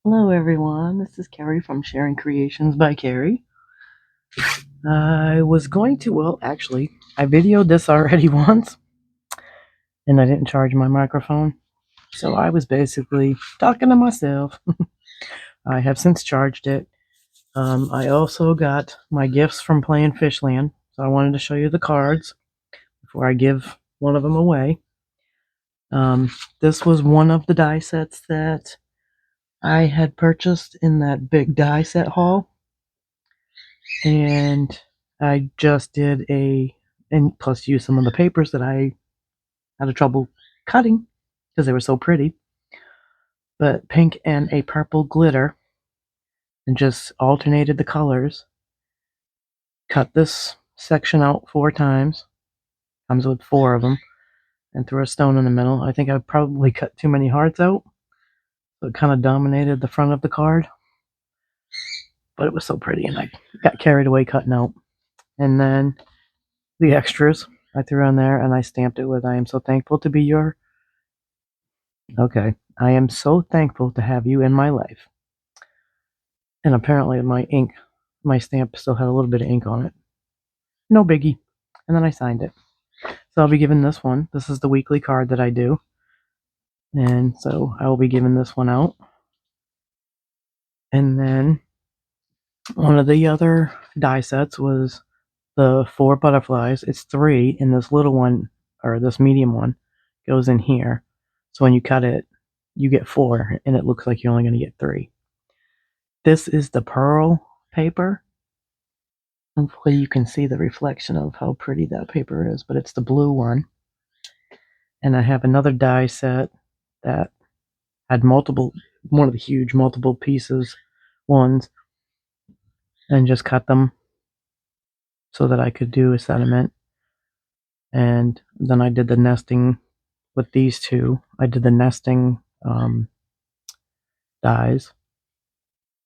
Hello everyone, this is Carrie from Sharing Creations by Carrie. I was going to, actually, I videoed this already once, and I didn't charge my microphone, so I was basically talking to myself. I have since charged it. I also got my gifts from playing Fishland, so I wanted to show you the cards before I give one of them away. This was one of the die sets that I had purchased in that big die set haul. And I just did and plus used some of the papers that I had a trouble cutting because they were so pretty, but pink and a purple glitter, and just alternated the colors. Cut this section out 4 times, comes with 4 of them, and threw a stone in the middle. I think I probably cut too many hearts out, so it kind of dominated the front of the card, but it was so pretty, and I got carried away cutting out. And then the extras I threw on there, and I stamped it with "I am so thankful to be your." Okay. I am so thankful to have you in my life. And apparently my stamp still had a little bit of ink on it. No biggie. And then I signed it. So I'll be giving this one. This is the weekly card that I do. And so I will be giving this one out. And then one of the other die sets was the 4 butterflies. It's 3, and this little one, or this medium one, goes in here. So when you cut it, you get 4, and it looks like you're only going to get 3. This is the pearl paper. Hopefully you can see the reflection of how pretty that paper is, but it's the blue one. And I have another die set that had one of the huge multiple pieces ones, and just cut them so that I could do a sediment. And then I did the nesting with these two. I did the nesting dies.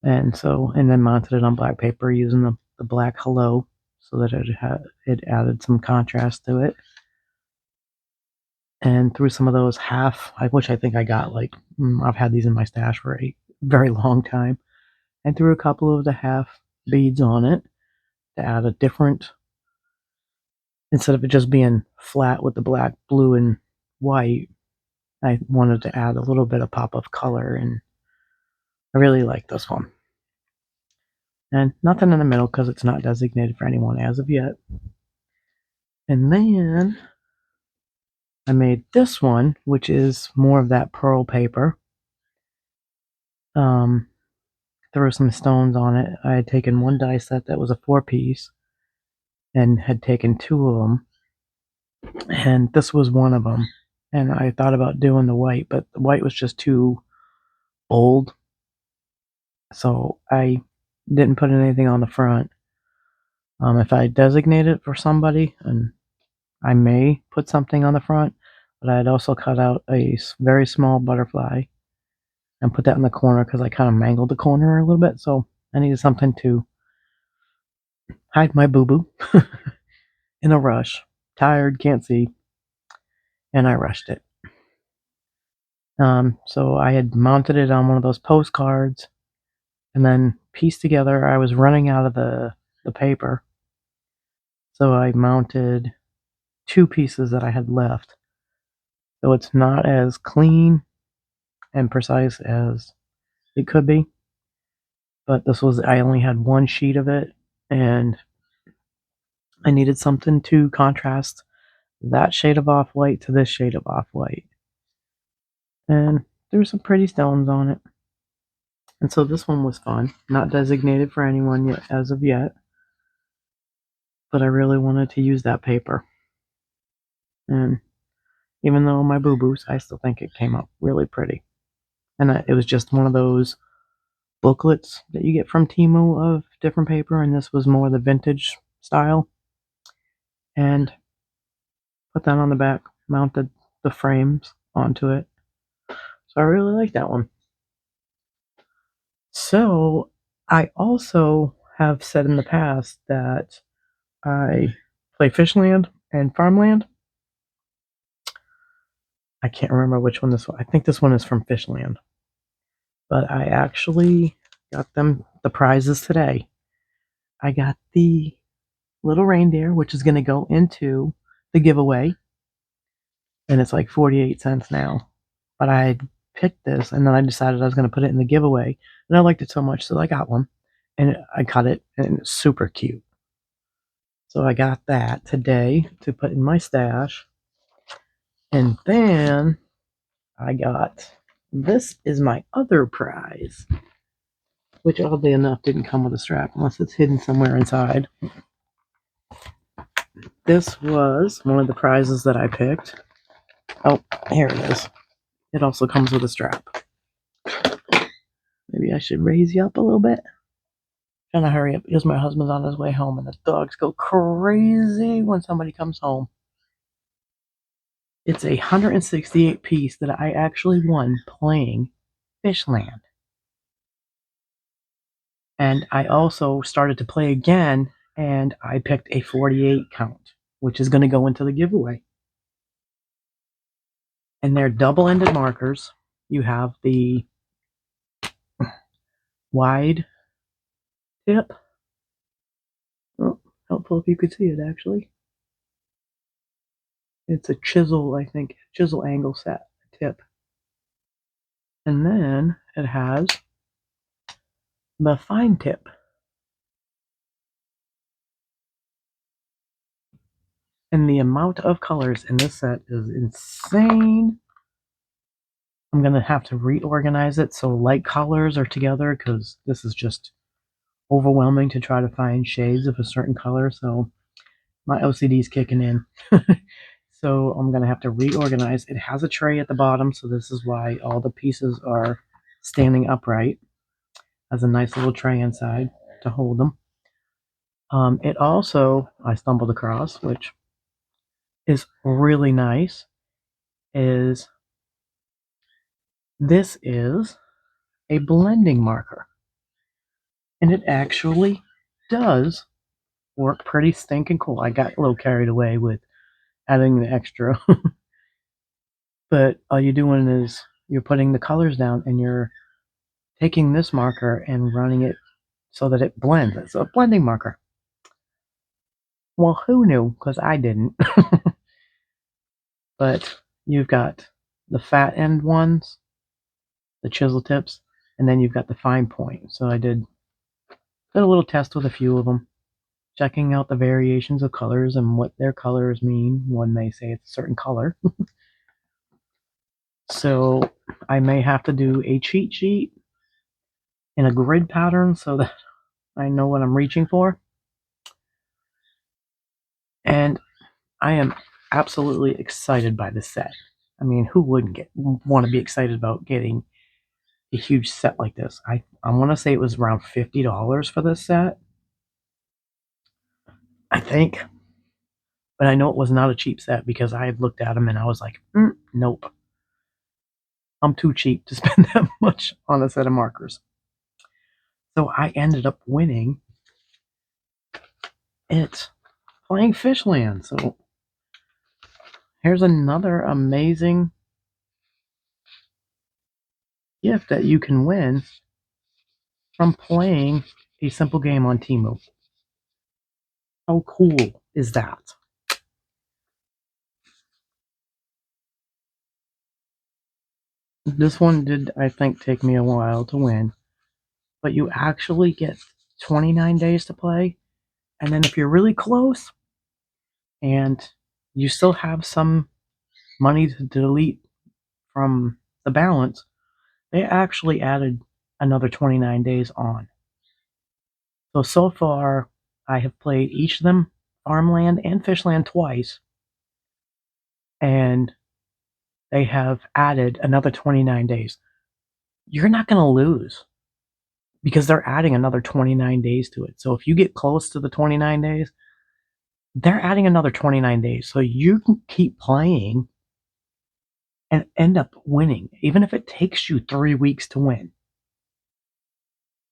And then mounted it on black paper using the black hello so that it added some contrast to it. And threw some of those which I think I got I've had these in my stash for a very long time, and threw a couple of the half beads on it to add a different, instead of it just being flat with the black, blue, and white. I wanted to add a little bit of pop of color, and I really like this one. And nothing in the middle because it's not designated for anyone as of yet. And then I made this one, which is more of that pearl paper. Threw some stones on it. I had taken one die set that was a 4-piece and had taken 2 of them, and this was one of them. And I thought about doing the white, but the white was just too bold, so I didn't put anything on the front. If I designate it for somebody, and I may put something on the front, but I had also cut out a very small butterfly and put that in the corner because I kind of mangled the corner a little bit, so I needed something to hide my boo-boo in a rush. Tired, can't see, and I rushed it. So I had mounted it on one of those postcards, and then pieced together. I was running out of the paper, so I mounted 2 pieces that I had left. So it's not as clean and precise as it could be, but I only had 1 sheet of it, and I needed something to contrast that shade of off-white to this shade of off-white. And there's some pretty stones on it. And so this one was fun. Not designated for anyone yet, as of yet, but I really wanted to use that paper. And even though my boo-boos, I still think it came up really pretty. And it was just one of those booklets that you get from Temu of different paper, and this was more the vintage style. And put that on the back, mounted the frames onto it. So I really like that one. So I also have said in the past that I play Fishland and Farmland. I can't remember which one this one. I think this one is from Fishland. But I actually got them the prizes today. I got the little reindeer, which is going to go into the giveaway, and it's like 48 cents now. But I picked this, and then I decided I was going to put it in the giveaway, and I liked it so much, so I got one, and I cut it, and it's super cute. So I got that today to put in my stash, and then I got this is my other prize, which oddly enough didn't come with a strap unless it's hidden somewhere inside. This was one of the prizes that I picked. Oh, here it is. It also comes with a strap. Maybe I should raise you up a little bit. Trying to hurry up because my husband's on his way home and the dogs go crazy when somebody comes home. It's a 168 piece that I actually won playing Fishland. And I also started to play again, and I picked a 48 count, which is going to go into the giveaway. And they're double-ended markers. You have the wide tip. Oh, helpful if you could see it, actually. It's a chisel, I think, chisel angle set tip. And then it has the fine tip. And the amount of colors in this set is insane. I'm going to have to reorganize it so light colors are together because this is just overwhelming to try to find shades of a certain color. So my OCD is kicking in. So I'm going to have to reorganize. It has a tray at the bottom, so this is why all the pieces are standing upright. Has a nice little tray inside to hold them. It also, I stumbled across, which is really nice, is this is a blending marker. And it actually does work pretty stinking cool. I got a little carried away with adding the extra. But all you're doing is you're putting the colors down and you're taking this marker and running it so that it blends. It's a blending marker. Well, who knew? Because I didn't. But you've got the fat end ones, the chisel tips, and then you've got the fine point. So I did a little test with a few of them, checking out the variations of colors and what their colors mean when they say it's a certain color. So I may have to do a cheat sheet in a grid pattern so that I know what I'm reaching for. And I am absolutely excited by this set. I mean, who wouldn't want to be excited about getting a huge set like this? I want to say it was around $50 for this set, I think. But I know it was not a cheap set because I had looked at them and I was like, nope. I'm too cheap to spend that much on a set of markers. So I ended up winning it playing Fishland. So here's another amazing gift that you can win from playing a simple game on Temu. How cool is that? This one did, I think, take me a while to win, but you actually get 29 days to play, and then if you're really close and you still have some money to delete from the balance, they actually added another 29 days on. So far, I have played each of them, Farmland and Fishland, twice, and they have added another 29 days. You're not going to lose because they're adding another 29 days to it. So if you get close to the 29 days, they're adding another 29 days. So you can keep playing and end up winning. Even if it takes you 3 weeks to win,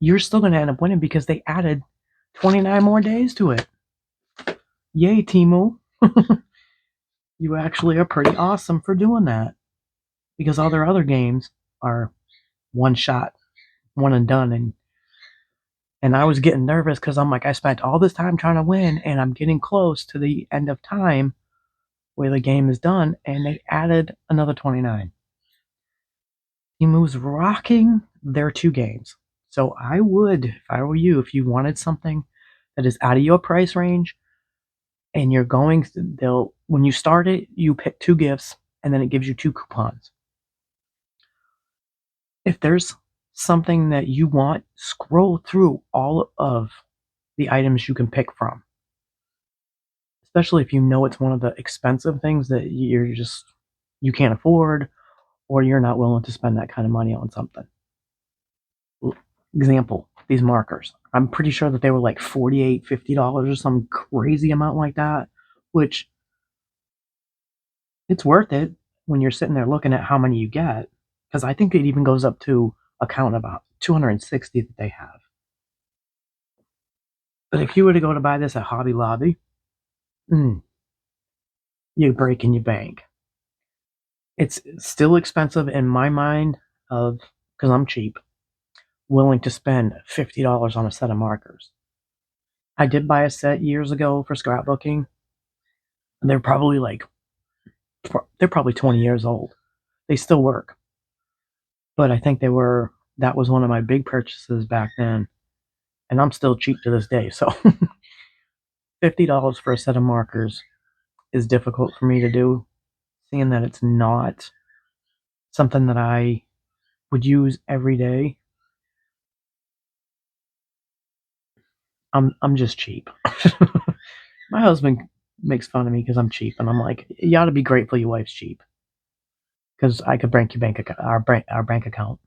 you're still going to end up winning because they added 29 more days to it. Yay, Temu. You actually are pretty awesome for doing that because all their other games are one shot one and done, and I was getting nervous because I'm like, I spent all this time trying to win, and I'm getting close to the end of time where the game is done, and they added another 29. Temu's rocking their 2 games. So I would, if I were you, if you wanted something that is out of your price range, and you're going, they'll when you start it, you pick 2 gifts, and then it gives you 2 coupons. If there's something that you want, scroll through all of the items you can pick from, especially if you know it's one of the expensive things that you can't afford, or you're not willing to spend that kind of money on something. Example, these markers. I'm pretty sure that they were like $48, $50 or some crazy amount like that, which it's worth it when you're sitting there looking at how many you get, because I think it even goes up to a count of about 260 that they have. But if you were to go to buy this at Hobby Lobby, you're breaking your bank. It's still expensive in my mind, of because I'm cheap, willing to spend $50 on a set of markers. I did buy a set years ago for scrapbooking. They're probably like they're probably 20 years old. They still work, but I think that was one of my big purchases back then, and I'm still cheap to this day. So $50 for a set of markers is difficult for me to do, seeing that it's not something that I would use every day. I'm just cheap. My husband makes fun of me because I'm cheap, and I'm like, you ought to be grateful your wife's cheap, because I could break your bank account, our bank account.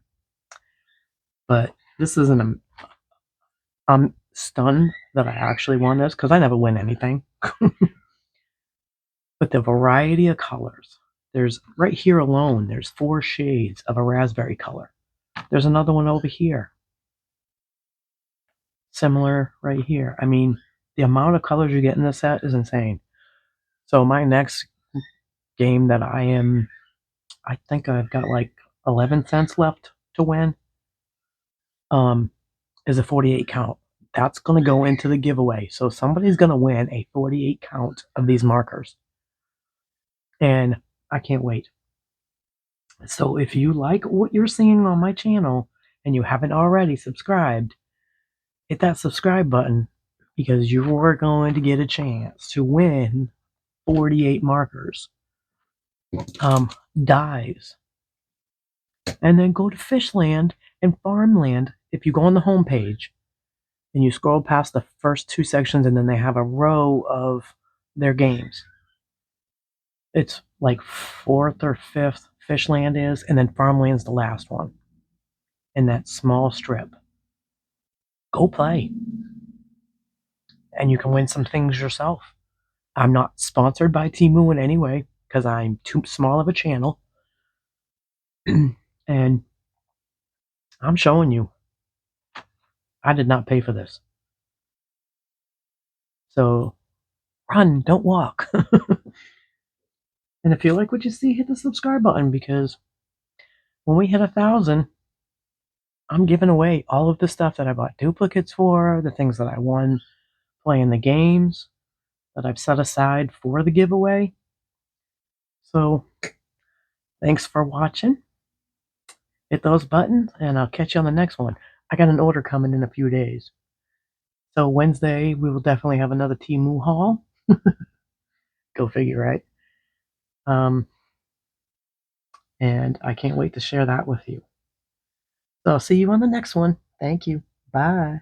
But this isn't a. I'm stunned that I actually won this because I never win anything. But the variety of colors. There's right here alone. There's 4 shades of a raspberry color. There's another one over here. Similar right here. I mean, the amount of colors you get in this set is insane. So my next game that I think I've got like 11 cents left to win. Is a 48 count. That's going to go into the giveaway. So somebody's going to win a 48 count of these markers. And I can't wait. So if you like what you're seeing on my channel and you haven't already subscribed, hit that subscribe button, because you're going to get a chance to win 48 markers, dies. And then go to Fishland and Farmland. If you go on the home page and you scroll past the first 2 sections, and then they have a row of their games. It's like 4th or 5th Fishland is, and then Farmland's the last one in that small strip. Go play, and you can win some things yourself. I'm not sponsored by Temu in any way because I'm too small of a channel. And I'm showing you, I did not pay for this. So run, don't walk. And if you like what you see, hit the subscribe button, because when we hit 1,000, I'm giving away all of the stuff that I bought duplicates for, the things that I won playing the games that I've set aside for the giveaway. So thanks for watching. Hit those buttons, and I'll catch you on the next one. I got an order coming in a few days. So Wednesday, we will definitely have another Temu haul. Go figure, right? And I can't wait to share that with you. So I'll see you on the next one. Thank you. Bye.